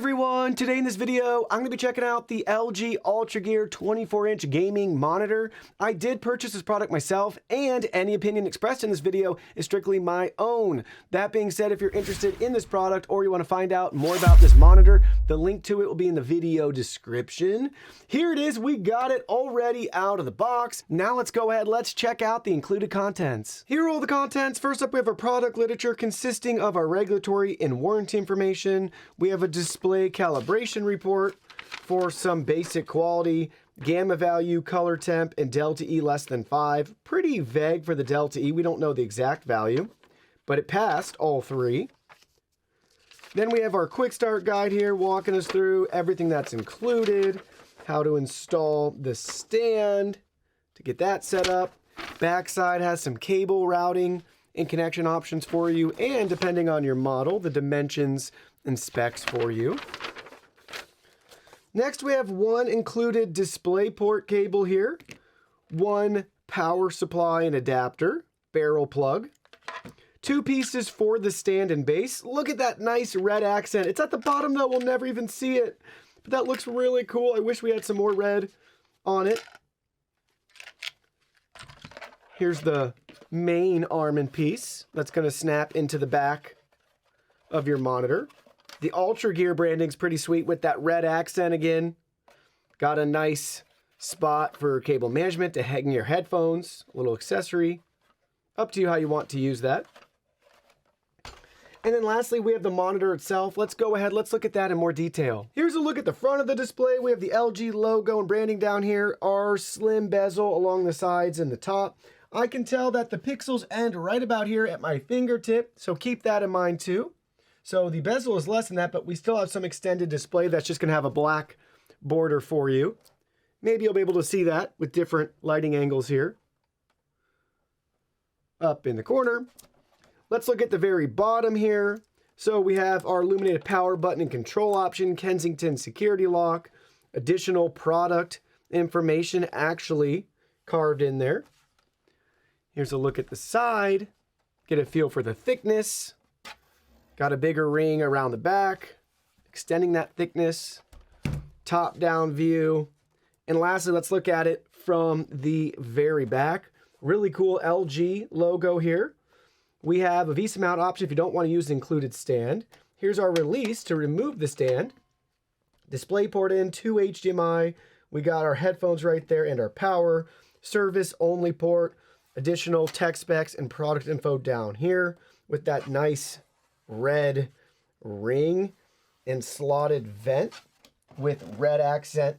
everyone, today in this video I'm going to be checking out the LG Ultragear 24-inch gaming monitor. I did purchase this product myself, and any opinion expressed in this video is strictly my own. That being said, if you're interested in this product or you want to find out more about this monitor, the link to it will be in the video description. Here it is, we got it already out of the box. Now let's go ahead, let's check out the included contents. Here are all the contents. First up, we have our product literature consisting of our regulatory and warranty information. We have a display calibration report for some basic quality, gamma value, color temp, and delta E less than 5. Pretty vague for the delta E. We don't know the exact value, but it passed all three. Then we have our quick start guide here walking us through everything that's included, how to install the stand to get that set up. Backside has some cable routing and connection options for you, and depending on your model, the dimensions and specs for you. Next, we have one included DisplayPort cable here, one power supply and adapter, barrel plug, two pieces for the stand and base. Look at that nice red accent. It's at the bottom though, we'll never even see it, but that looks really cool. I wish we had some more red on it. Here's the main arm and piece that's going to snap into the back of your monitor. The Ultragear branding's pretty sweet with that red accent again. Got a nice spot for cable management to hang your headphones, a little accessory. Up to you how you want to use that. And then lastly, we have the monitor itself. Let's go ahead, let's look at that in more detail. Here's a look at the front of the display. We have the LG logo and branding down here, our slim bezel along the sides and the top. I can tell that the pixels end right about here at my fingertip, so keep that in mind too. So the bezel is less than that, but we still have some extended display that's just going to have a black border for you. Maybe you'll be able to see that with different lighting angles here. Up in the corner. Let's look at the very bottom here. So we have our illuminated power button and control option, Kensington security lock, additional product information actually carved in there. Here's a look at the side. Get a feel for the thickness. Got a bigger ring around the back, extending that thickness, top-down view. And lastly, let's look at it from the very back. Really cool LG logo here. We have a VESA mount option if you don't want to use the included stand. Here's our release to remove the stand. DisplayPort in, 2 HDMI. We got our headphones right there and our power. Service only port. Additional tech specs and product info down here with that nice red ring and slotted vent with red accent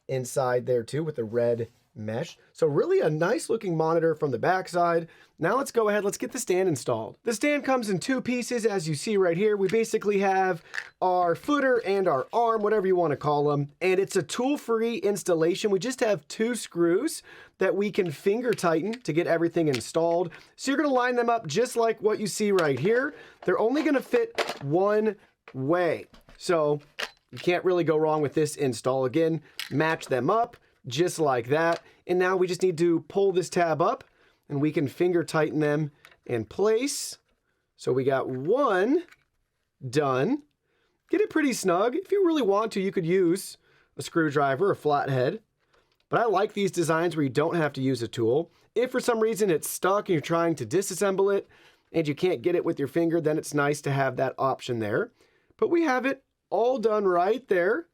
inside there too with the red mesh. So really a nice looking monitor from the backside. Now let's go ahead, let's get the stand installed. The stand comes in two pieces as you see right here. We basically have our footer and our arm, whatever you want to call them, and it's a tool-free installation. We just have two screws that we can finger tighten to get everything installed. So you're going to line them up just like what you see right here. They're only going to fit one way. So you can't really go wrong with this install. Again, match them up just like that. And now we just need to pull this tab up and we can finger tighten them in place. So we got one done. Get it pretty snug. If you really want to, you could use a screwdriver or flathead. But I like these designs where you don't have to use a tool. If for some reason it's stuck and you're trying to disassemble it and you can't get it with your finger, then it's nice to have that option there. But we have it all done right there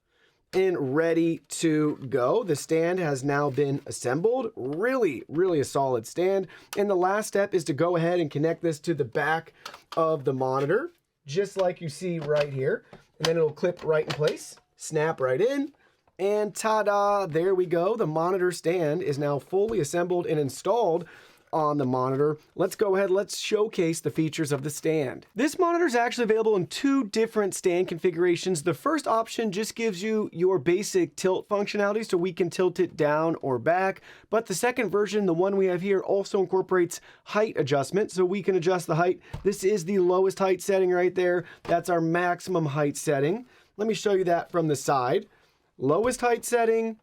and ready to go. The stand has now been assembled. Really, really a solid stand. And the last step is to go ahead and connect this to the back of the monitor, just like you see right here. And then it'll clip right in place, snap right in, and ta-da, there we go. The monitor stand is now fully assembled and installed on the monitor. Let's go ahead, let's showcase the features of the stand. This monitor is actually available in two different stand configurations. The first option just gives you your basic tilt functionality, so we can tilt it down or back. But the second version, the one we have here, also incorporates height adjustment, so we can adjust the height. This is the lowest height setting right there. That's our maximum height setting. Let me show you that from the side. Lowest height setting,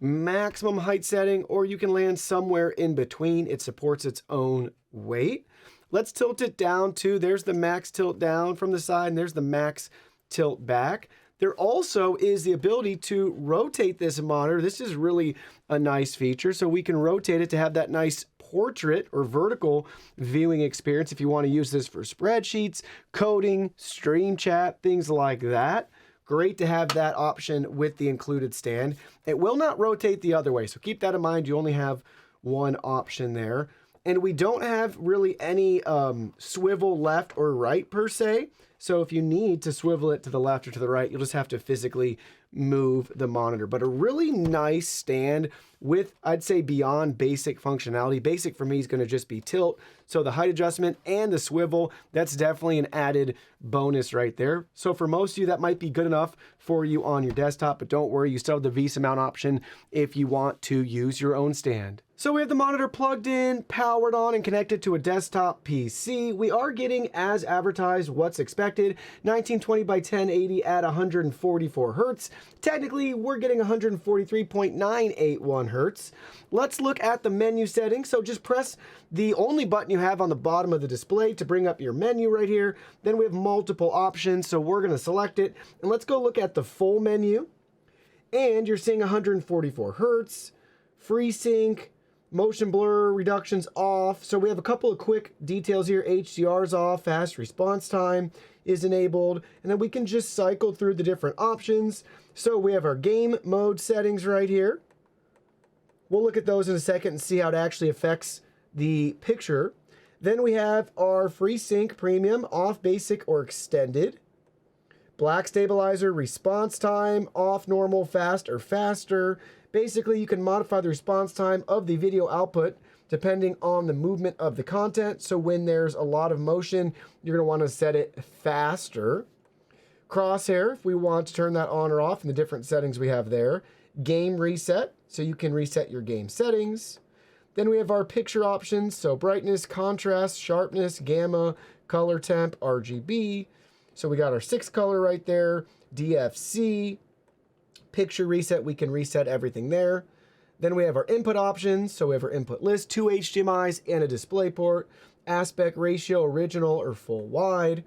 maximum height setting, or you can land somewhere in between. It supports its own weight. Let's tilt it down to, there's the max tilt down from the side, and there's the max tilt back. There also is the ability to rotate this monitor. This is really a nice feature. So we can rotate it to have that nice portrait or vertical viewing experience if you want to use this for spreadsheets, coding, stream chat, things like that. Great to have that option with the included stand. It will not rotate the other way, so keep that in mind. You only have one option there. And we don't have really any swivel left or right per se. So if you need to swivel it to the left or to the right, you'll just have to physically move the monitor. But a really nice stand with, I'd say, beyond basic functionality. Basic for me is going to just be tilt. So the height adjustment and the swivel, that's definitely an added bonus right there. So for most of you, that might be good enough for you on your desktop, but don't worry, you still have the V mount option if you want to use your own stand. So we have the monitor plugged in, powered on, and connected to a desktop PC. We are getting, as advertised, what's expected, 1920 by 1080 at 144 Hertz. Technically, we're getting 143.981 Hertz. Let's look at the menu settings. So just press the only button you have on the bottom of the display to bring up your menu right here. Then we have multiple options, so we're going to select it. And let's go look at the full menu. And you're seeing 144 Hertz, FreeSync, motion blur reductions off. So we have a couple of quick details here. HDR's off, fast response time is enabled, and then we can just cycle through the different options. So we have our game mode settings right here. We'll look at those in a second and see how it actually affects the picture. Then we have our FreeSync Premium, off, basic, or extended. Black stabilizer, response time, off, normal, fast, or faster. Basically, you can modify the response time of the video output depending on the movement of the content. So when there's a lot of motion, you're going to want to set it faster. Crosshair, if we want to turn that on or off, and the different settings we have there. Game reset, so you can reset your game settings. Then we have our picture options, so brightness, contrast, sharpness, gamma, color temp, RGB. So we got our 6 color right there, DFC. Picture reset, we can reset everything there. Then we have our input options, so we have our input list, 2 HDMIs and a display port, aspect ratio, original or full wide,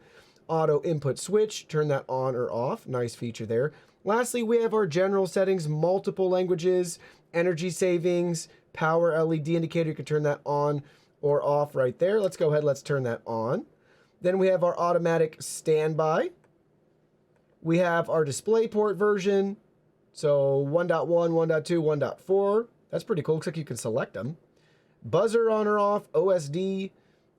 auto input switch, turn that on or off, nice feature there. Lastly, we have our general settings, multiple languages, energy savings, power LED indicator, you can turn that on or off right there. Let's go ahead, let's turn that on. Then we have our automatic standby. We have our display port version, so 1.1, 1.2, 1.4. That's pretty cool. Looks like you can select them. Buzzer on or off, OSD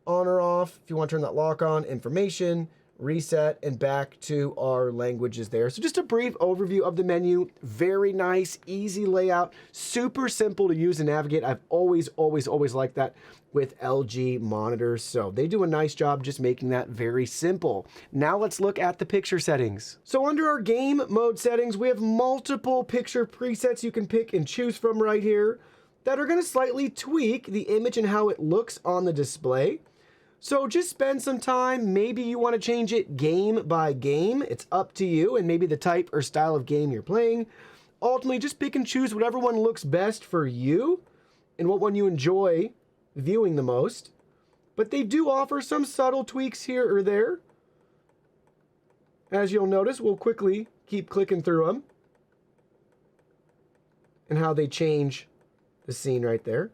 on or off. If you want to turn that lock on, information, reset, and back to our languages there. So just a brief overview of the menu. Very nice, easy layout, super simple to use and navigate. I've always liked that with LG monitors. So they do a nice job just making that very simple. Now let's look at the picture settings. So under our game mode settings, we have multiple picture presets you can pick and choose from right here that are going to slightly tweak the image and how it looks on the display. So just spend some time. Maybe you want to change it game by game. It's up to you and maybe the type or style of game you're playing. Ultimately, just pick and choose whatever one looks best for you and what one you enjoy viewing the most. But they do offer some subtle tweaks here or there. As you'll notice, we'll quickly keep clicking through them and how they change the scene right there.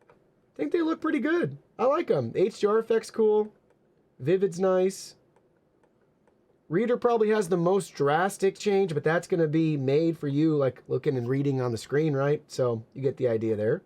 I think they look pretty good. I like them. HDR effect's cool. Vivid's nice. Reader probably has the most drastic change, but that's going to be made for you, like looking and reading on the screen, right? So you get the idea there.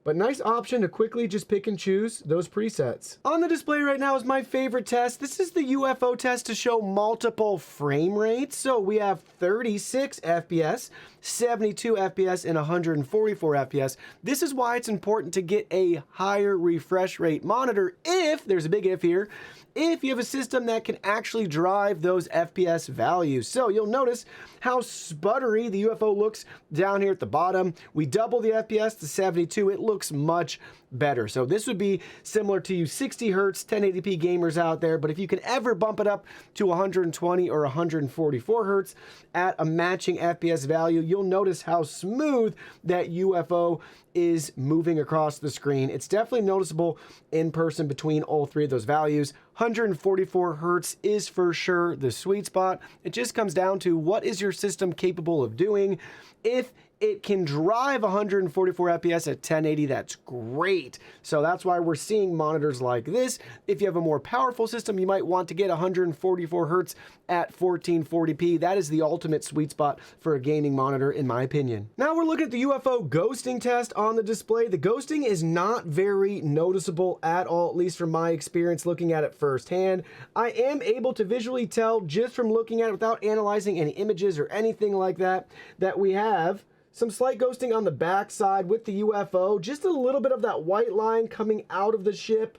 But nice option to quickly just pick and choose those presets. On the display right now is my favorite test. This is the UFO test to show multiple frame rates. So we have 36 FPS, 72 FPS, and 144 FPS. This is why it's important to get a higher refresh rate monitor if, there's a big if here, if you have a system that can actually drive those FPS values. So you'll notice how sputtery the UFO looks down here at the bottom. We double the FPS to 72. It looks much better. So this would be similar to you 60 hertz 1080p gamers out there, but if you can ever bump it up to 120 or 144 hertz at a matching FPS value, you'll notice how smooth that UFO is moving across the screen. It's definitely noticeable in person between all three of those values. 144 hertz is for sure the sweet spot. It just comes down to what is your system capable of doing. If it can drive 144 FPS at 1080, that's great. So that's why we're seeing monitors like this. If you have a more powerful system, you might want to get 144 hertz at 1440p. That is the ultimate sweet spot for a gaming monitor, in my opinion. Now we're looking at the UFO ghosting test on the display. The ghosting is not very noticeable at all, at least from my experience looking at it firsthand. I am able to visually tell just from looking at it without analyzing any images or anything like that, that we have some slight ghosting on the back side with the UFO, just a little bit of that white line coming out of the ship,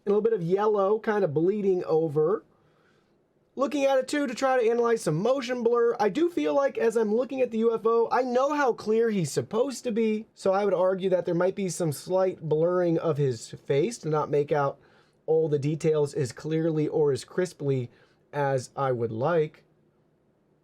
and a little bit of yellow kind of bleeding over. Looking at it too to try to analyze some motion blur, I do feel like as I'm looking at the UFO, I know how clear he's supposed to be, so I would argue that there might be some slight blurring of his face to not make out all the details as clearly or as crisply as I would like.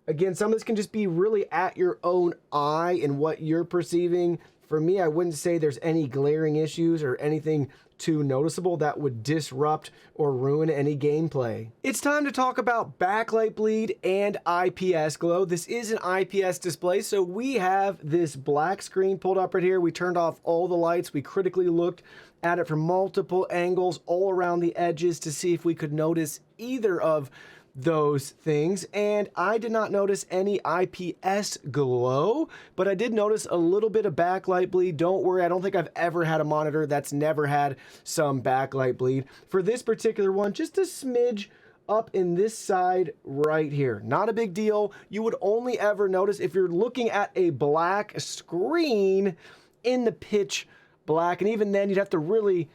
Again, some of this can just be really at your own eye and what you're perceiving. For me, I wouldn't say there's any glaring issues or anything too noticeable that would disrupt or ruin any gameplay. It's time to talk about backlight bleed and IPS glow. This is an IPS display, so we have this black screen pulled up right here. We turned off all the lights. We critically looked at it from multiple angles all around the edges to see if we could notice either of those things, and I did not notice any IPS glow, but I did notice a little bit of backlight bleed. Don't worry, I don't think I've ever had a monitor that's never had some backlight bleed. For this particular one, just a smidge up in this side right here. Not a big deal. You would only ever notice if you're looking at a black screen in the pitch black, and even then you'd have to really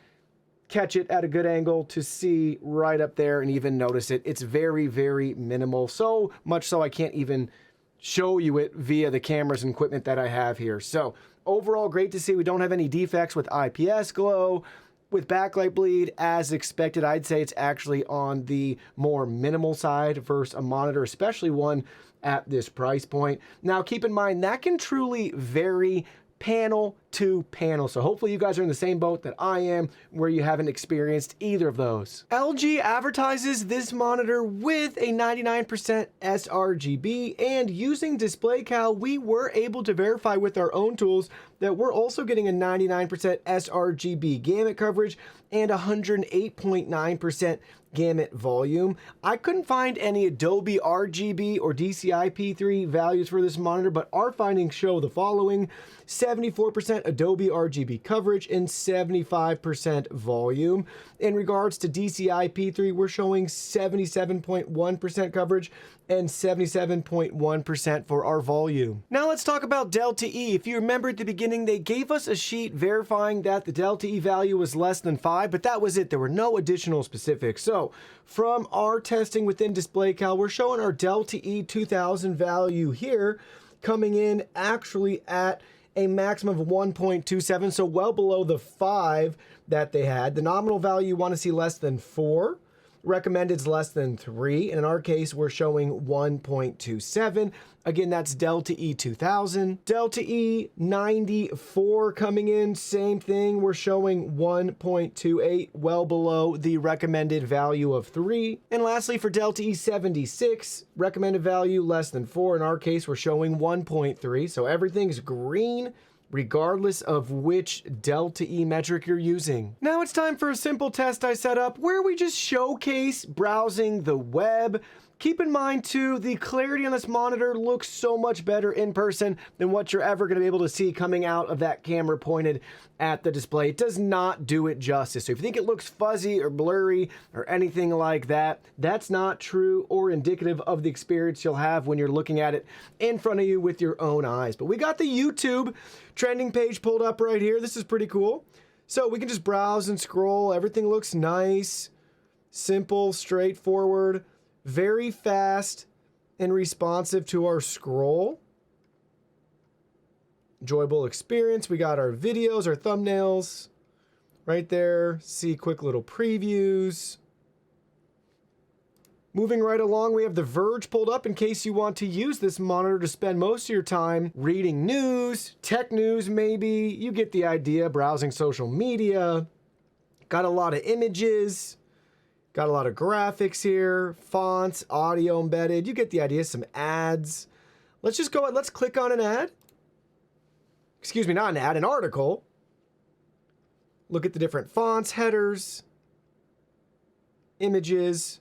catch it at a good angle to see right up there and even notice it. It's very, very minimal. So much so I can't even show you it via the cameras and equipment that I have here. So overall, great to see we don't have any defects with IPS glow. With backlight bleed, as expected, I'd say it's actually on the more minimal side versus a monitor, especially one at this price point. Now, keep in mind, that can truly vary panel to panel. So hopefully you guys are in the same boat that I am, where you haven't experienced either of those. LG advertises this monitor with a 99% sRGB, and using DisplayCal, we were able to verify with our own tools that we're also getting a 99% sRGB gamut coverage and 108.9% gamut volume. I couldn't find any Adobe RGB or DCI-P3 values for this monitor, but our findings show the following: 74% Adobe RGB coverage and 75% volume. In regards to DCI-P3, we're showing 77.1% coverage and 77.1% for our volume. Now let's talk about Delta E. If you remember at the beginning, they gave us a sheet verifying that the Delta E value was less than 5, but that was it. There were no additional specifics. So from our testing within DisplayCal, we're showing our Delta E 2000 value here coming in actually at a maximum of 1.27, so well below the 5 that they had. The nominal value you want to see less than 4. Recommended is less than 3. And in our case, we're showing 1.27. Again, that's Delta E 2000. Delta E 94 coming in, same thing. We're showing 1.28, well below the recommended value of 3. And lastly, for Delta E 76, recommended value less than 4. In our case, we're showing 1.3. So everything's green, regardless of which Delta E metric you're using. Now it's time for a simple test I set up where we just showcase browsing the web. Keep in mind too, the clarity on this monitor looks so much better in person than what you're ever going to be able to see coming out of that camera pointed at the display. It does not do it justice. So if you think it looks fuzzy or blurry or anything like that, that's not true or indicative of the experience you'll have when you're looking at it in front of you with your own eyes. But we got the YouTube trending page pulled up right here. This is pretty cool. So we can just browse and scroll. Everything looks nice, simple, straightforward, very fast and responsive to our scroll. enjoyable experience. We got our videos, our thumbnails right there. See quick little previews. Moving right along, we have The Verge pulled up in case you want to use this monitor to spend most of your time reading news, tech news maybe. You get the idea, browsing social media. Got a lot of images. Got a lot of graphics here, fonts, audio embedded. You get the idea, some ads. Let's just go ahead, let's click on an ad. Excuse me, not an ad, an article. Look at the different fonts, headers, images.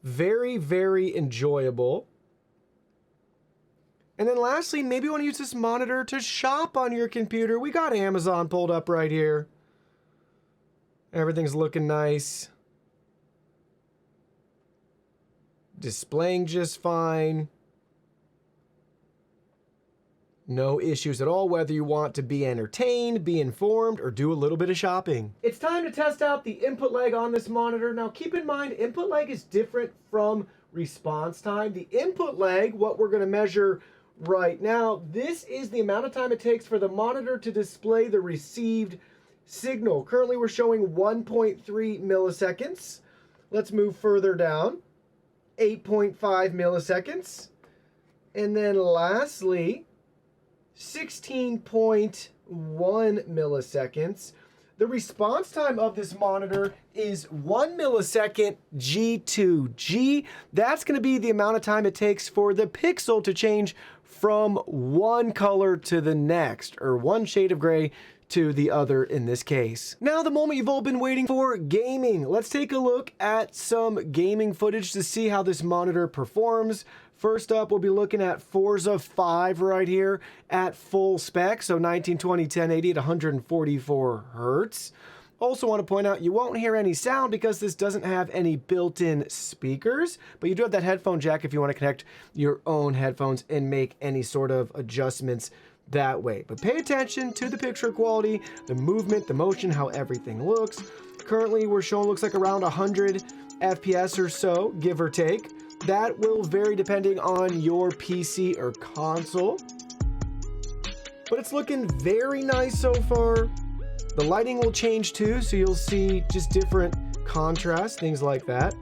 Very, very enjoyable. And then lastly, maybe you want to use this monitor to shop on your computer. We got Amazon pulled up right here. Everything's looking nice. Displaying just fine. No issues at all, whether you want to be entertained, be informed, or do a little bit of shopping. It's time to test out the input lag on this monitor. Now keep in mind, input lag is different from response time. The input lag, what we're gonna measure right now, this is the amount of time it takes for the monitor to display the received signal. Currently we're showing 1.3 milliseconds. Let's move further down, 8.5 milliseconds. And then lastly, 16.1 milliseconds. The response time of this monitor is 1 millisecond G2G. That's going to be the amount of time it takes for the pixel to change from one color to the next, or one shade of gray to the other in this case. Now the moment you've all been waiting for, gaming. Let's take a look at some gaming footage to see how this monitor performs. First up, we'll be looking at Forza 5 right here at full spec, so 1920 1080 at 144 hertz. Also want to point out you won't hear any sound because this doesn't have any built-in speakers, but you do have that headphone jack if you want to connect your own headphones and make any sort of adjustments that way. But pay attention to the picture quality, the movement, the motion, how everything looks. Currently we're showing looks like around 100 FPS or so, give or take. That will vary depending on your PC or console. But it's looking very nice so far. The lighting will change too, so you'll see just different contrast, things like that.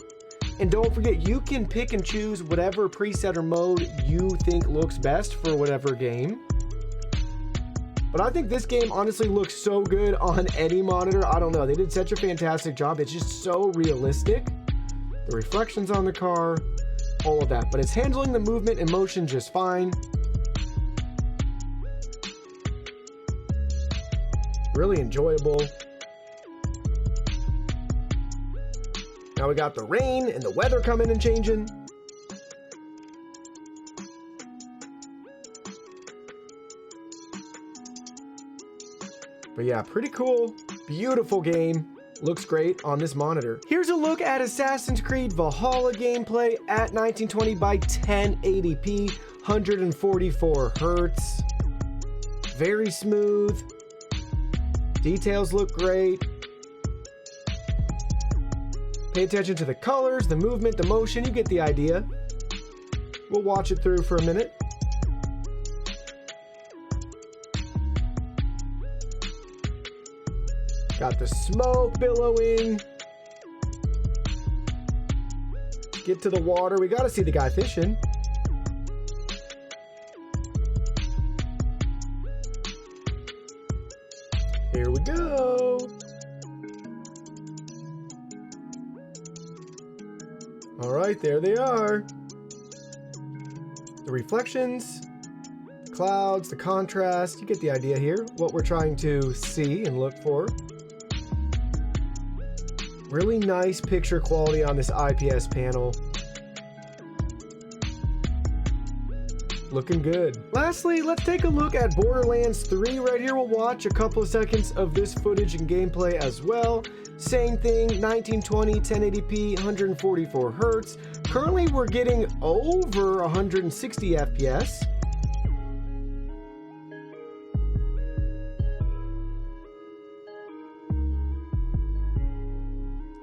And don't forget, you can pick and choose whatever preset or mode you think looks best for whatever game. But I think this game honestly looks so good on any monitor. I don't know, they did such a fantastic job. It's just so realistic. The reflections on the car, all of that, but it's handling the movement and motion just fine. Really enjoyable. Now we got the rain and the weather coming and changing. But yeah, pretty cool, beautiful game. Looks great on this monitor. Here's a look at Assassin's Creed Valhalla gameplay at 1920 by 1080p, 144 hertz. Very smooth. Details look great. Pay attention to the colors, the movement, the motion, you get the idea. We'll watch it through for a minute. Got the smoke billowing. Get to the water. We gotta see the guy fishing. Here we go. All right, there they are. The reflections, the clouds, the contrast. You get the idea here, what we're trying to see and look for. Really nice picture quality on this IPS panel. Looking good. Lastly, let's take a look at Borderlands 3 right here. We'll watch a couple of seconds of this footage and gameplay as well. Same thing, 1920, 1080p, 144 hertz. Currently, we're getting over 160 FPS.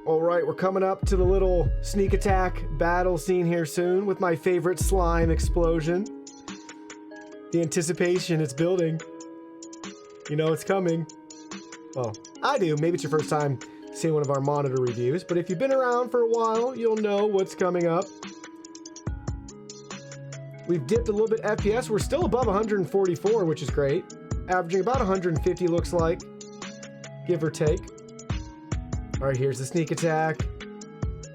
All right, we're coming up to the little sneak attack battle scene here soon with my favorite slime explosion. The anticipation, it's building. You know it's coming. Well, I do. Maybe it's your first time seeing one of our monitor reviews, but if you've been around for a while, you'll know what's coming up. We've dipped a little bit FPS. We're still above 144, which is great. Averaging about 150 looks like, give or take. All right, here's the sneak attack.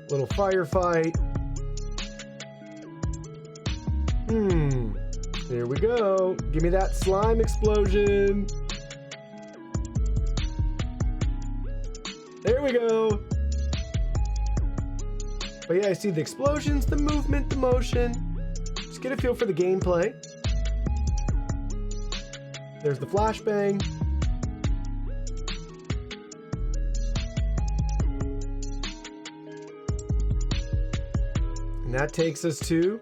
Little firefight. Here we go. Give me that slime explosion. There we go. But yeah, I see the explosions, the movement, the motion. Just get a feel for the gameplay. There's the flashbang. And that takes us to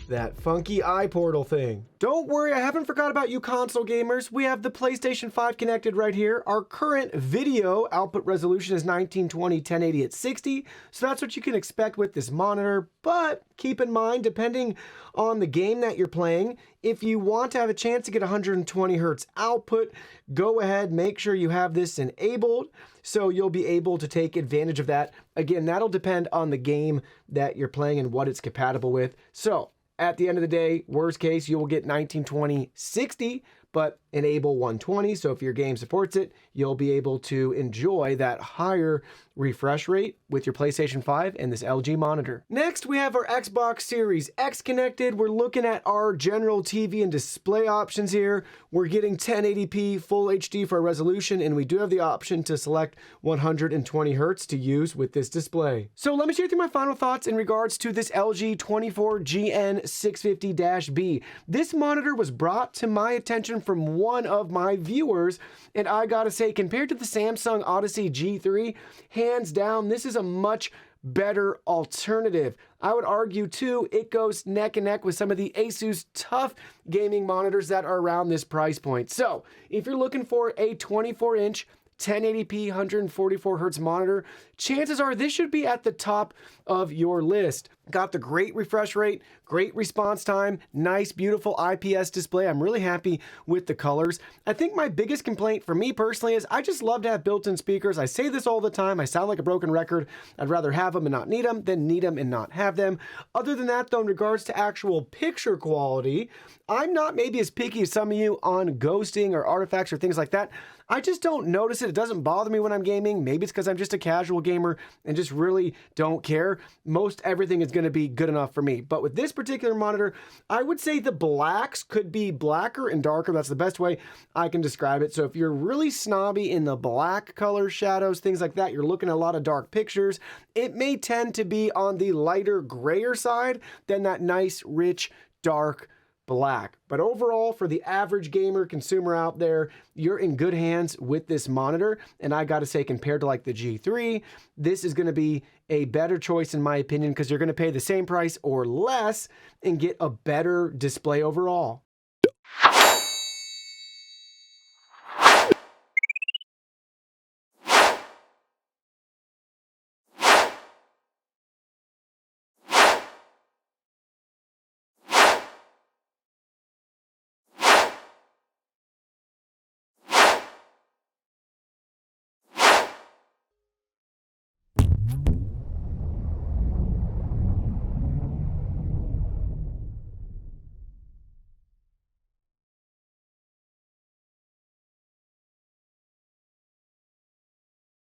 that funky eye portal thing. Don't worry, I haven't forgot about you console gamers. We have the PlayStation 5 connected right here. Our current video output resolution is 1920 1080 at 60, so that's what you can expect with this monitor. But keep in mind, depending on the game that you're playing, if you want to have a chance to get 120 hertz output, go ahead, make sure you have this enabled so you'll be able to take advantage of that. Again, that'll depend on the game that you're playing and what it's compatible with. So at the end of the day, worst case, you will get 1920 60, but enable 120. So if your game supports it, you'll be able to enjoy that higher refresh rate with your PlayStation 5 and this LG monitor. Next, we have our Xbox Series X connected. We're looking at our general TV and display options here. We're getting 1080p full HD for our resolution, and we do have the option to select 120 hertz to use with this display. So let me share with you my final thoughts in regards to this LG 24GN650-B. This monitor was brought to my attention from one of my viewers, and I gotta say, compared to the Samsung Odyssey G3, hands down, this is a much better alternative. I would argue too, it goes neck and neck with some of the Asus tough gaming monitors that are around this price point. So if you're looking for a 24-inch 1080p 144 hertz monitor, chances are this should be at the top of your list. Got the great refresh rate, great response time, nice beautiful IPS display. I'm really happy with the colors. I think my biggest complaint for me personally is I just love to have built-in speakers. I say this all the time. I sound like a broken record. I'd rather have them and not need them than need them and not have them. Other than that though, in regards to actual picture quality, I'm not maybe as picky as some of you on ghosting or artifacts or things like that. I just don't notice it. It doesn't bother me when I'm gaming. Maybe it's because I'm just a casual gamer and just really don't care. Most everything is going to be good enough for me. But with this particular monitor, I would say the blacks could be blacker and darker. That's the best way I can describe it. So if you're really snobby in the black color shadows, things like that, you're looking at a lot of dark pictures, it may tend to be on the lighter grayer side than that nice, rich, dark black. But overall, for the average gamer consumer out there, you're in good hands with this monitor. And I gotta say, compared to like the G3, this is gonna be a better choice in my opinion, because you're gonna pay the same price or less and get a better display overall.